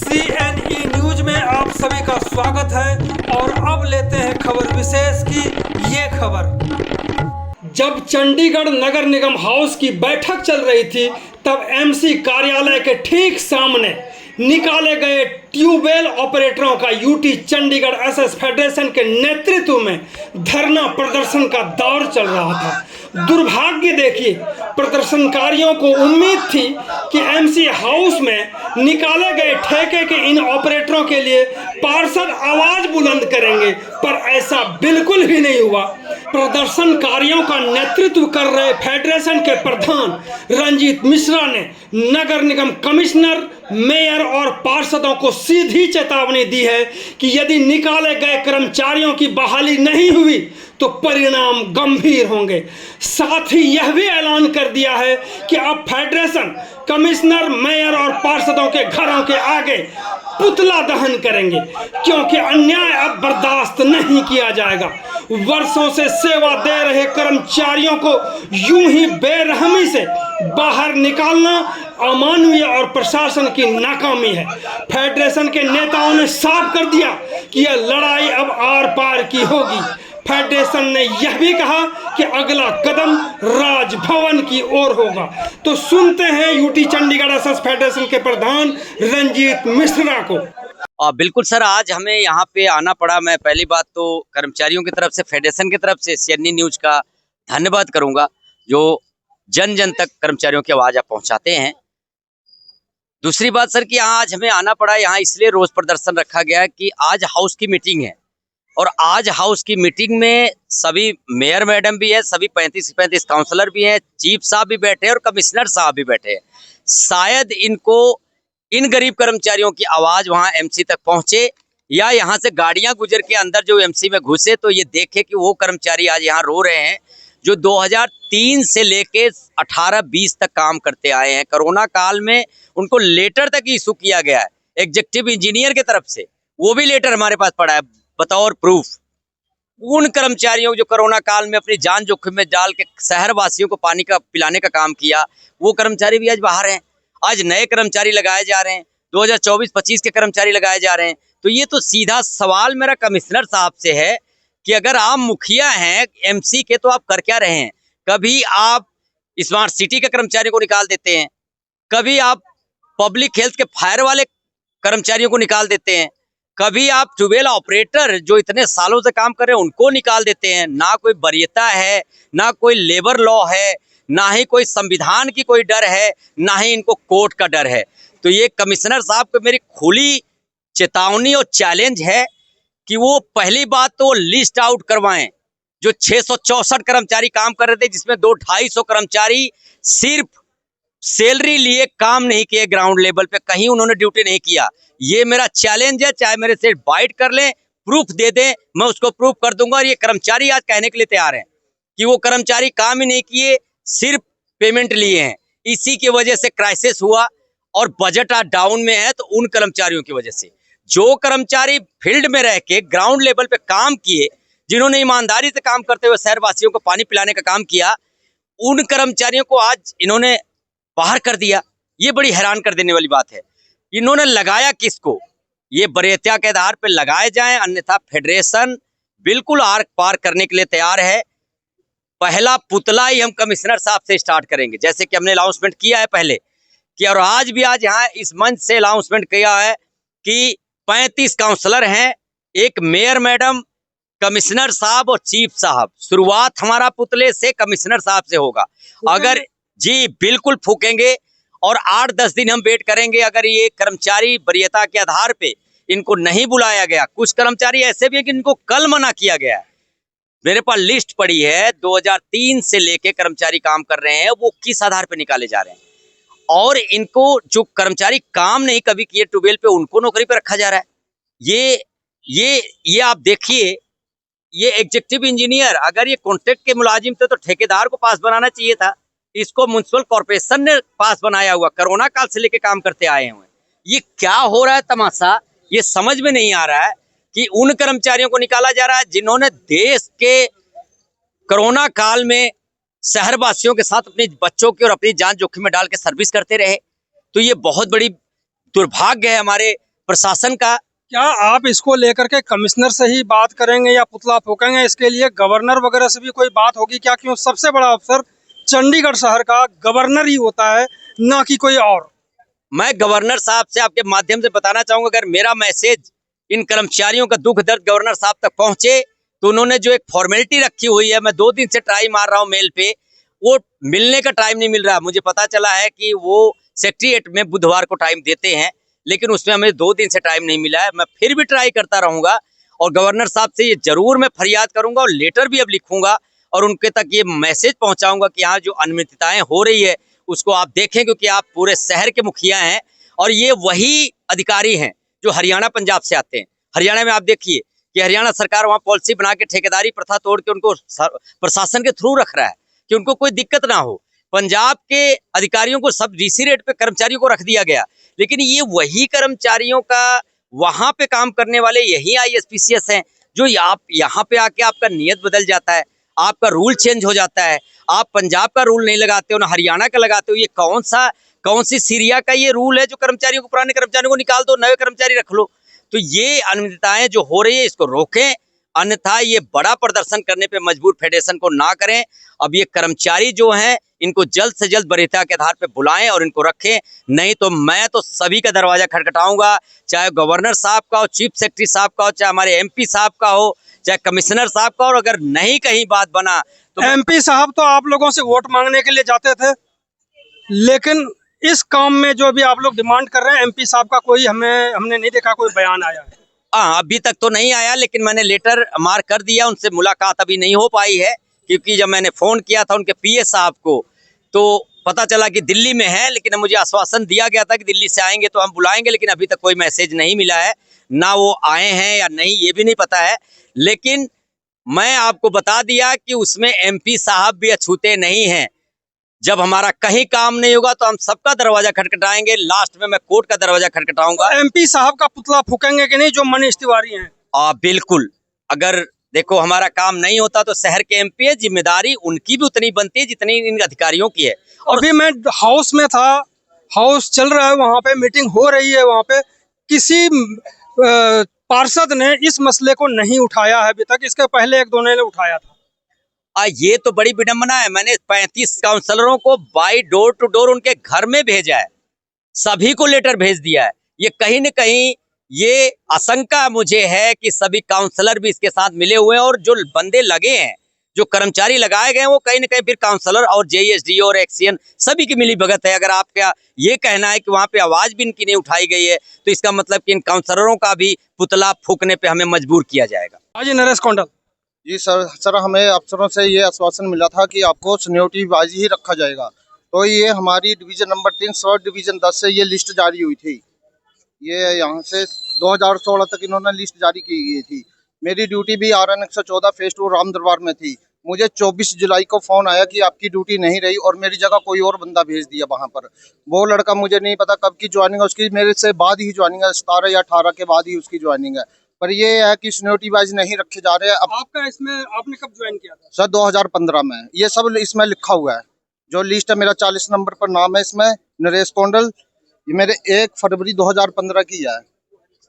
CNE news में आप सभी का स्वागत है और अब लेते हैं खबर विशेष की ये खबर। जब चंडीगढ़ नगर निगम हाउस की बैठक चल रही थी तब MC कार्यालय के ठीक सामने निकाले गए ट्यूबवेल ऑपरेटरों का UT चंडीगढ़ SS फेडरेशन के नेतृत्व में धरना प्रदर्शन का दौर चल रहा था। दुर्भाग्य देखिए, प्रदर्शनकारियों को उम्मीद थी कि MC हाउस में निकाले गए ठेके के इन ऑपरेटरों के लिए पार्षद आवाज बुलंद करेंगे, पर ऐसा बिल्कुल भी नहीं हुआ। प्रदर्शनकारियों का नेतृत्व कर रहे फेडरेशन के प्रधान रंजीत मिश्रा ने नगर निगम कमिश्नर, मेयर और पार्षदों को सीधी चेतावनी दी है कि यदि निकाले गए कर्मचारियों की बहाली नहीं हुई तो परिणाम गंभीर होंगे। साथ ही यह भी ऐलान कर दिया है कि अब फेडरेशन कमिश्नर, मेयर और पार्षदों के घरों के आगे पुतला दहन करेंगे, क्योंकि अन्याय अब बर्दाश्त नहीं किया जाएगा। वर्षों से सेवा दे रहे कर्मचारियों को यूं ही बेरहमी से बाहर निकालना अमानवीय और प्रशासन की नाकामी है। फेडरेशन के नेताओं ने साफ कर दिया कि यह लड़ाई अब आर पार की होगी। फेडरेशन ने यह भी कहा कि अगला कदम राजभवन की ओर होगा। तो सुनते हैं UT चंडीगढ़ SS फेडरेशन के प्रधान रंजीत मिश्रा को। बिल्कुल सर, आज हमें यहाँ पे आना पड़ा। मैं पहली बात तो कर्मचारियों की तरफ से, फेडरेशन की तरफ से CNE न्यूज का धन्यवाद करूंगा, जो जन जन तक कर्मचारियों की आवाज आप पहुंचाते हैं। दूसरी बात सर कि यहाँ आज हमें आना पड़ा, यहाँ इसलिए रोज प्रदर्शन रखा गया है कि आज हाउस की मीटिंग है और आज हाउस की मीटिंग में सभी मेयर मैडम भी है, सभी 35 काउंसलर भी हैं, चीफ साहब भी बैठे हैं और कमिश्नर साहब भी बैठे हैं। शायद इनको इन गरीब कर्मचारियों की आवाज वहां MC तक पहुंचे या यहाँ से गाड़ियां गुजर के अंदर जो MC में घुसे तो ये देखे कि वो कर्मचारी आज यहाँ रो रहे हैं जो 2003 से लेके 18-20 तक काम करते आए हैं। कोरोना काल में उनको लेटर तक इशू किया गया है एग्जीक्यूटिव इंजीनियर की तरफ से, वो भी लेटर हमारे पास पड़ा है बतौर प्रूफ। उन कर्मचारियों जो कोरोना काल में अपनी जान जोखिम में डाल के शहर वासियों को पानी का पिलाने का काम किया, वो कर्मचारी भी आज बाहर हैं। आज नए कर्मचारी लगाए जा रहे हैं, 2024-25 के कर्मचारी लगाए जा रहे हैं। तो ये तो सीधा सवाल मेरा कमिश्नर साहब से है कि अगर आप मुखिया हैं MC के तो आप कर क्या रहे हैं? कभी आप स्मार्ट सिटी के कर्मचारियों को निकाल देते हैं, कभी आप पब्लिक हेल्थ के फायर वाले कर्मचारियों को निकाल देते हैं, कभी आप ट्यूबवेल ऑपरेटर जो इतने सालों से काम कर रहे हैं उनको निकाल देते हैं। ना कोई वरीयता है, ना कोई लेबर लॉ है, ना ही कोई संविधान की कोई डर है, ना ही इनको कोर्ट का डर है। तो ये कमिश्नर साहब को मेरी खुली चेतावनी और चैलेंज है कि वो पहली बात तो लिस्ट आउट करवाएं। जो 664 कर्मचारी काम कर रहे थे, जिसमें 200-250 कर्मचारी सिर्फ सैलरी लिए काम नहीं किए, ग्राउंड लेवल पे कहीं उन्होंने ड्यूटी नहीं किया। ये मेरा चैलेंज है, चाहे मेरे से बाइट कर लें, प्रूफ दे दें, मैं उसको प्रूफ कर दूंगा। और ये कर्मचारी आज कहने के लिए तैयार हैं कि वो कर्मचारी काम ही नहीं किए, सिर्फ पेमेंट लिए हैं। इसी की वजह से क्राइसिस हुआ और बजट आज डाउन में है। तो उन कर्मचारियों की वजह से जो कर्मचारी फील्ड में रह के ग्राउंड लेवल पे काम किए, जिन्होंने ईमानदारी से काम करते हुए शहरवासियों को पानी पिलाने का काम किया, उन कर्मचारियों को आज इन्होंने बाहर कर दिया। ये बड़ी हैरान कर देने वाली बात है। इन्होंने लगाया किसको? ये वरीयता के आधार पर लगाए जाएं, अन्यथा फेडरेशन बिल्कुल आर पार करने के लिए तैयार है। पहला पुतला ही हम कमिश्नर साहब से स्टार्ट करेंगे, जैसे कि हमने अनाउंसमेंट किया है पहले कि, और आज भी आज यहाँ इस मंच से अनाउंसमेंट किया है कि 35 काउंसलर हैं, एक मेयर मैडम, कमिश्नर साहब और चीफ साहब। शुरुआत हमारा पुतले से कमिश्नर साहब से होगा। अगर जी बिल्कुल फूकेंगे और 8-10 दिन हम वेट करेंगे। अगर ये कर्मचारी वरीयता के आधार पे इनको नहीं बुलाया गया, कुछ कर्मचारी ऐसे भी हैं कि इनको कल मना किया गया है। मेरे पास लिस्ट पड़ी है, 2003 से लेके कर्मचारी काम कर रहे हैं, वो किस आधार पे निकाले जा रहे हैं। और इनको जो कर्मचारी काम नहीं कभी किए ट्यूबवेल पे, उनको नौकरी पे रखा जा रहा है। ये आप देखिए, ये एग्जीक्यूटिव इंजीनियर अगर ये कॉन्ट्रैक्ट के मुलाजिम थे तो ठेकेदार को पास बनाना चाहिए था। इसको म्युनिसिपल कॉर्पोरेशन ने पास बनाया हुआ, कोरोना काल से लेके काम करते आए हुए। ये क्या हो रहा है तमाशा, ये समझ में नहीं आ रहा है कि उन कर्मचारियों को निकाला जा रहा है जिन्होंने देश के कोरोना काल में शहरवासियों के साथ अपने बच्चों की और अपनी जान जोखिम में डाल के सर्विस करते रहे। तो ये बहुत बड़ी दुर्भाग्य है हमारे प्रशासन का। क्या आप इसको लेकर के कमिश्नर से ही बात करेंगे या पुतला फूकेंगे? इसके लिए गवर्नर वगैरह से भी कोई बात होगी क्या? क्यों सबसे बड़ा अफसर चंडीगढ़ शहर का गवर्नर ही होता है, ना कि कोई और। मैं गवर्नर साहब से आपके माध्यम से बताना चाहूंगा, अगर मेरा मैसेज इन कर्मचारियों का दुख दर्द गवर्नर साहब तक पहुंचे तो उन्होंने जो एक फॉर्मेलिटी रखी हुई है, मैं 2 दिन से ट्राई मार रहा हूं मेल पे, वो मिलने का टाइम नहीं मिल रहा। मुझे पता चला है कि वो सेक्रेटेरिएट में बुधवार को टाइम देते हैं, लेकिन उसमें हमें 2 दिन से टाइम नहीं मिला है। मैं फिर भी ट्राई करता रहूंगा और गवर्नर साहब से ये जरूर मैं फरियाद करूंगा और लेटर भी अब लिखूंगा और उनके तक ये मैसेज पहुंचाऊंगा कि यहाँ जो अनियमितताएं हो रही है उसको आप देखें, क्योंकि आप पूरे शहर के मुखिया हैं और ये वही अधिकारी हैं जो हरियाणा पंजाब से आते हैं। हरियाणा में आप देखिए कि हरियाणा सरकार वहाँ पॉलिसी बना के ठेकेदारी प्रथा तोड़ के उनको प्रशासन के थ्रू रख रहा है कि उनको कोई दिक्कत ना हो। पंजाब के अधिकारियों को सब डीसी रेट पे कर्मचारियों को रख दिया गया, लेकिन ये वही कर्मचारियों का वहां पे काम करने वाले यही ISPCS हैं जो आप यहाँ पे आके आपका नियत बदल जाता है, आपका रूल चेंज हो जाता है। आप पंजाब का रूल नहीं लगाते हो ना हरियाणा का लगाते हो। ये कौन सी सीरिया का ये रूल है जो कर्मचारियों को, पुराने कर्मचारियों को निकाल दो, नए कर्मचारी रख लो। तो ये अनियमितताएं जो हो रही है इसको रोकें, अन्यथा ये बड़ा प्रदर्शन करने पे मजबूर फेडरेशन को ना करें। अब ये कर्मचारी जो हैं इनको जल्द से जल्द वरीयता के आधार पे बुलाएं और इनको रखें, नहीं तो मैं तो सभी का दरवाजा खटखटाऊंगा, चाहे गवर्नर साहब का हो, चीफ सेक्रेटरी साहब का हो, चाहे हमारे MP साहब का हो, चाहे कमिश्नर साहब का। और अगर नहीं कहीं बात बना तो MP साहब तो आप लोगों से वोट मांगने के लिए जाते थे, लेकिन इस काम में जो भी आप लोग डिमांड कर रहे हैं MP साहब का कोई हमने नहीं देखा कोई बयान आया है। हाँ, अभी तक तो नहीं आया, लेकिन मैंने लेटर मार्क कर दिया। उनसे मुलाकात अभी नहीं हो पाई है, क्योंकि जब मैंने फोन किया था उनके PA साहब को तो पता चला कि दिल्ली में है, लेकिन मुझे आश्वासन दिया गया था कि दिल्ली से आएंगे तो हम बुलाएंगे, लेकिन अभी तक कोई मैसेज नहीं मिला है, ना वो आए हैं या नहीं ये भी नहीं पता है। लेकिन मैं आपको बता दिया कि उसमें MP साहब भी अछूते नहीं हैं। जब हमारा कहीं काम नहीं होगा तो हम सबका दरवाजा खटखटाएंगे, लास्ट में मैं कोर्ट का दरवाजा खटखटाऊंगा। MP साहब का पुतला फूकेंगे कि नहीं जो मनीष तिवारी हैं? बिल्कुल। अगर देखो हमारा काम नहीं होता तो शहर के MP है, जिम्मेदारी उनकी भी उतनी बनती है जितनी इन अधिकारियों की है। और अभी मैं हाउस में था, हाउस चल रहा है, वहाँ पे मीटिंग हो रही है, वहाँ पे किसी पार्षद ने इस मसले को नहीं उठाया है अभी तक। इसके पहले 1-2 ने उठाया था। ये तो बड़ी विडंबना है। मैंने 35 काउंसलरों को बाई डोर टू डोर उनके घर में भेजा है, सभी को लेटर भेज दिया है। ये कहीं न कहीं ये आशंका मुझे है कि सभी काउंसलर भी इसके साथ मिले हुए हैं और जो बंदे लगे हैं, जो कर्मचारी लगाए गए हैं, वो कहीं न कहीं फिर काउंसलर और JSDO और एक्सियन सभी की मिली भगत है। अगर आपका ये कहना है कि वहाँ पे आवाज भी इनकी नहीं उठाई गई है तो इसका मतलब कि इन काउंसलरों का भी पुतला फूकने पे हमें मजबूर किया जाएगा। हाँ जी, नरेश कौंडल जी सर हमें अफसरों से ये आश्वासन मिला था कि आपको सीनियोरिटी वाइज ही रखा जाएगा। तो ये हमारी डिवीजन नंबर 3 सर्व डिवीजन 10 से ये लिस्ट जारी हुई थी। ये यहाँ से 2016 तक इन्होंने लिस्ट जारी की गई थी। मेरी ड्यूटी भी RN 114 फेज 2 राम दरबार में थी। मुझे 24 जुलाई को फ़ोन आया कि आपकी ड्यूटी नहीं रही और मेरी जगह कोई और बंदा भेज दिया वहाँ पर। वो लड़का मुझे नहीं पता कब की ज्वाइनिंग है उसकी, मेरे से बाद ही ज्वाइनिंग है, 17 या 18 के बाद ही उसकी ज्वाइनिंग है। पर ये है कि सीनियोरिटी वाइज नहीं रखे जा रहे हैं। अब आपका इसमें आपने कब ज्वाइन किया था? सर 2015 में। ये सब इसमें लिखा हुआ है, जो लिस्ट है। मेरा 40 नंबर पर नाम है इसमें, नरेश कौंडल। ये मेरे 1 फरवरी 2015 की है,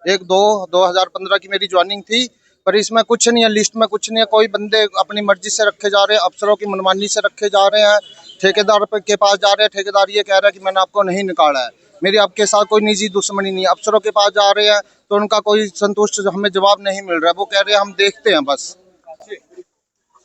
1/2/2015 की मेरी ज्वाइनिंग थी। पर इसमें कुछ नहीं है, लिस्ट में कुछ नहीं है। कोई बंदे अपनी मर्जी से रखे जा रहे हैं, अफसरों की मनमानी से रखे जा रहे हैं, ठेकेदार के पास जा रहे हैं। ठेकेदार ये कह रहा है कि मैंने आपको नहीं निकाला है। मेरी आपके साथ कोई निजी दुश्मनी नहीं है। अफसरों के पास जा रहे हैं तो उनका कोई संतुष्ट हमें जवाब नहीं मिल रहा है। वो कह रहे हैं हम देखते हैं बस।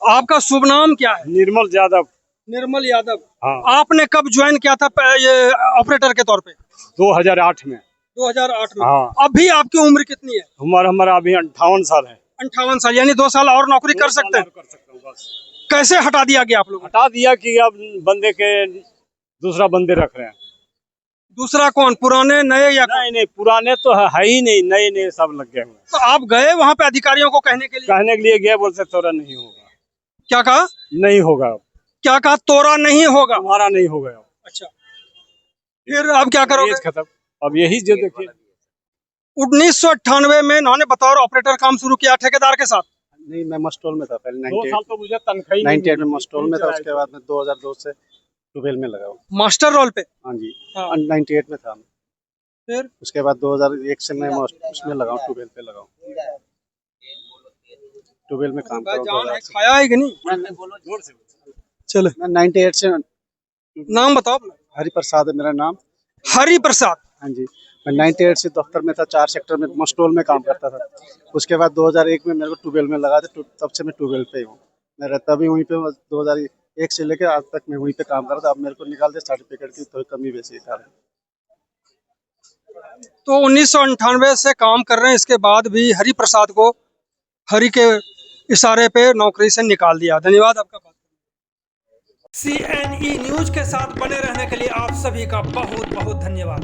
आपका शुभ नाम क्या है? निर्मल यादव। निर्मल यादव। हाँ। आपने कब ज्वाइन किया था ये ऑपरेटर के तौर पे? 2008 में। 2008 में। हाँ। अभी आपकी उम्र कितनी है? हमारा अभी 58 साल है। 58 साल, यानी 2 साल और नौकरी कर सकते हैं। कर सकता हूँ बस। कैसे हटा दिया गया आप लोगों को? हटा दिया कि अब बंदे के दूसरा बंदे रख रहे हैं। दूसरा कौन, पुराने नए या कौन? नहीं पुराने तो है ही नहीं, नए सब लग गए हुए। तो आप गए वहाँ पे अधिकारियों को कहने के लिए? कहने के लिए गया, बोलते तोरा नहीं होगा। क्या कहा? नहीं होगा। क्या कहा? तोरा नहीं होगा। तुम्हारा नहीं होगा। अच्छा, फिर अब क्या करोगे? खत्म। अब यही जो देखिए 1998 में इन्होंने बतौर ऑपरेटर काम शुरू किया ठेकेदार के साथ। नहीं, मैं मस्टोल में था पहले। 2 साल तो मुझे तनख्वाह 98 में मस्टोल में था। उसके बाद में 2002 से ट्यूबवेल में लगा हूँ। मास्टर रोल पे। हाँ जी। हाँ। 98 में था। फिर उसके बाद 2001 से मैं उसमें लगाऊँ, ट्यूबवेल पे लगाऊँ, ट्यूबवेल में काम करूँ। जान है, खाया है कि नहीं? चलो मैं 98 से, नाम बताओ अपना। हरि प्रसाद है मेरा नाम। हरि प्रसाद। हाँ जी, मैं 98 से दफ्तर में था, 4 सेक्टर में मस्टोल में काम करता था। उसके बाद 2001 में मेरे को ट्यूबवेल में लगा थे, तब से मैं ट्यूबवेल पे ही हूँ। मैं रहता भी वहीं पे, 2001 से लेकर आज तक मैं वहीं पे काम कर रहा था। अब मेरे को निकाल दे सर्टिफिकेट की थोड़ी कमी वैसी है। तो 1998 से काम कर रहे हैं, इसके बाद भी हरि प्रसाद को हरि के इशारे पे नौकरी से निकाल दिया। धन्यवाद आपका। CNE न्यूज के साथ बने रहने के लिए आप सभी का बहुत बहुत धन्यवाद।